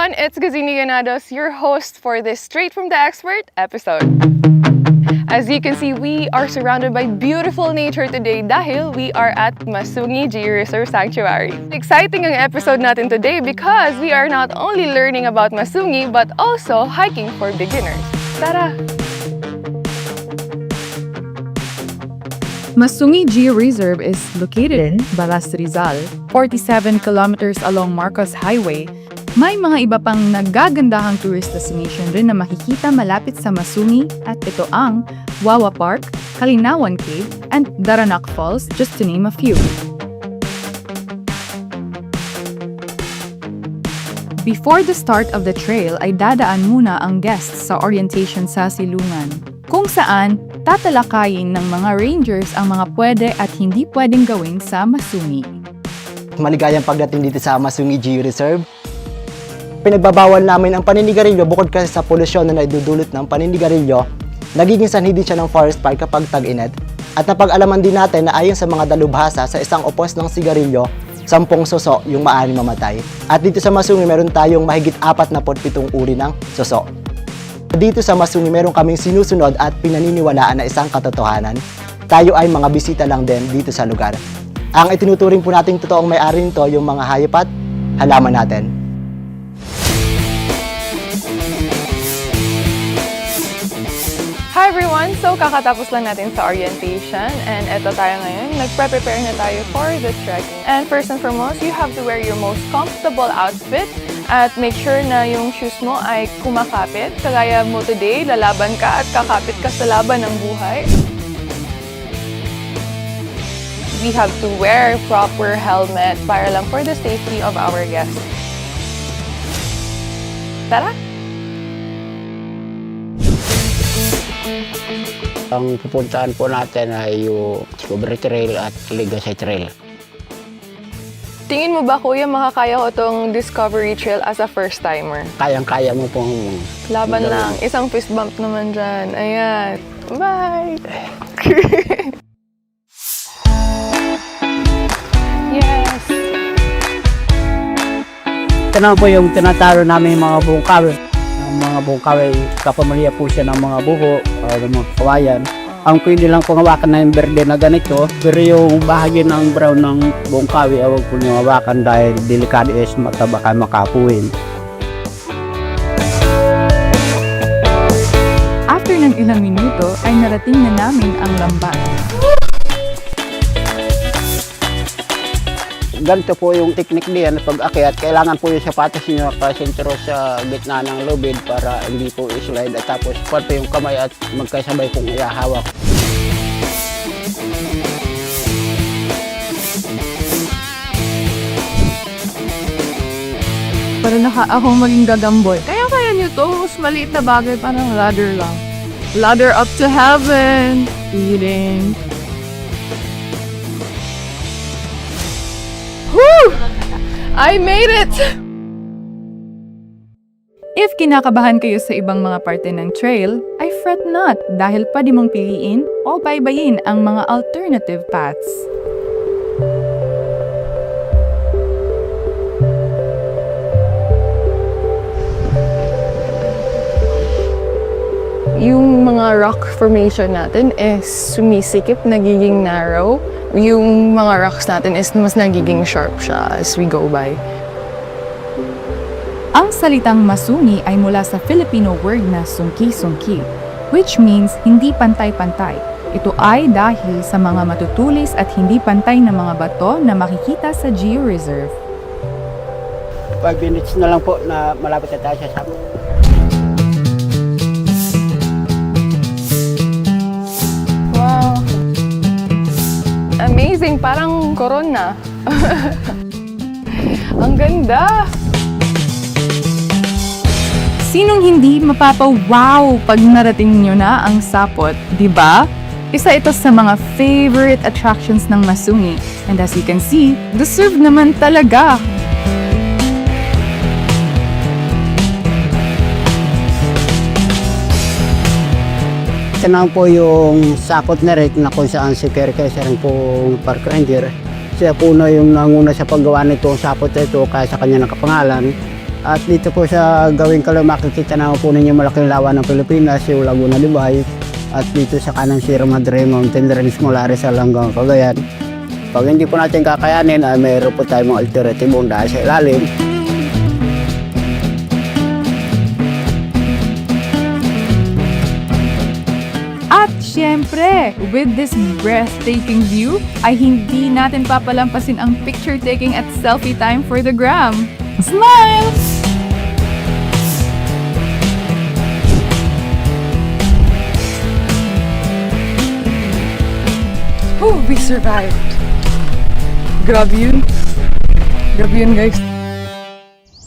everyone, it's Gazini Ganados, your host for this Straight from the Expert episode. As you can see, we are surrounded by beautiful nature today dahil we are at Masungi Georeserve Sanctuary. Exciting ang episode natin today because we are not only learning about Masungi but also hiking for beginners. Tara! Masungi Georeserve is located in Balas, Rizal, 47 kilometers along Marcos Highway. May mga iba pang nagagandahang tourist destination rin na makikita malapit sa Masungi at ito ang Wawa Park, Kalinawan Cave, and Daranak Falls, just to name a few. Before the start of the trail ay dadaan muna ang guests sa orientation sa silungan, kung saan tatalakayin ng mga rangers ang mga pwede at hindi pwedeng gawin sa Masungi. Maligayang pagdating dito sa Masungi Georeserve. Pinagbabawal namin ang paninigarilyo bukod kasi sa polusyon na naidudulot ng paninigarilyo, nagiging sanhi din siya ng forest fire kapag tag-init. At napag-alaman din natin na ayon sa mga dalubhasa, sa isang upos ng sigarilyo, 10 suso yung maaaring mamatay. At dito sa Masungi, meron tayong mahigit 47 uri ng suso. Dito sa Masungi, meron kaming sinusunod at pinaniniwalaan na isang katotohanan. Tayo ay mga bisita lang din dito sa lugar. Ang itinuturing po nating totoong may-ari nito yung mga hayop at halaman natin. Hi everyone! So kakatapos lang natin sa orientation and eto tayo ngayon. Nagpre-prepare na tayo for the trekking. And first and foremost, you have to wear your most comfortable outfit at make sure na yung shoes mo ay kumakapit. Kagaya mo today, lalaban ka at kakapit ka sa laban ng buhay. We have to wear proper helmet para lang for the safety of our guests. Tara! Ang pupuntahan po natin ay yung Discovery Trail at Legacy Trail. Tingin mo ba, kuya, makakaya ko itong Discovery Trail as a first-timer? Kayang-kaya mo pong Laban gawin. lang. Isang fist bump naman dyan. Ayan. Bye! Yes! Ito naman po yung tinataro namin mga bungkawi. Ang mga bungkawi, kapamilya po siya ng mga buho o ng mga kawayan. Ang pwede lang pong hawakan na yung berde na ganito, pero yung bahagi ng brown ng bungkawi, huwag po niyong hawakan dahil delikado is baka makapuin. After ng ilang minuto ay narating na namin ang lambat. Ganito po yung technique diyan pag akyat. Kailangan po yung sapatos niyo nakasentro sa gitna ng lubid para hindi po i-slide. At tapos po yung kamay at magkasabay pong ihahawak. Para akong maging gagamboy. Kaya nyo to, mas maliit na bagay, parang ladder lang. Ladder up to heaven. Eating. Woo! I made it! If kinakabahan kayo sa ibang mga parte ng trail, ay fret not dahil pwede mong piliin o baybayin ang mga alternative paths. Yung mga rock formation natin is sumisikip, nagiging narrow. Yung mga rocks natin is mas nagiging sharp siya as we go by. Ang salitang Masungi ay mula sa Filipino word na sungki-sungki, which means hindi pantay-pantay. Ito ay dahil sa mga matutulis at hindi pantay na mga bato na makikita sa Georeserve. 5 minutes na lang po na malapit na tayo sa sabot. Wow! Amazing! Parang corona. Ang ganda! Sinong hindi mapapa-wow pag narating nyo na ang sapot, di ba? Isa ito sa mga favorite attractions ng Masungi. And as you can see, deserve naman talaga. Ito naman po yung sapot na rin na kung saan si Kerke, siya rin pong park ranger. Siya po na yung nanguna sa paggawa nito, sapot na ito, kaya sa kanya nakapangalan. At dito po sa gawing kalye, makikita naman po ninyo malaking lawa ng Pilipinas, yung Laguna de Bay. At dito sa kanan Sierra Madre Mountain Range mula Rizal hanggang Cagayan. Pag hindi po natin kakayanin, ay mayroon po tayong mga alternative dahil sa ilalim. At syempre, with this breathtaking view, ay hindi natin papalampasin ang picture taking at selfie time for the gram. Smile! Oh, we survived. Grabe yun. Grabe yun, guys.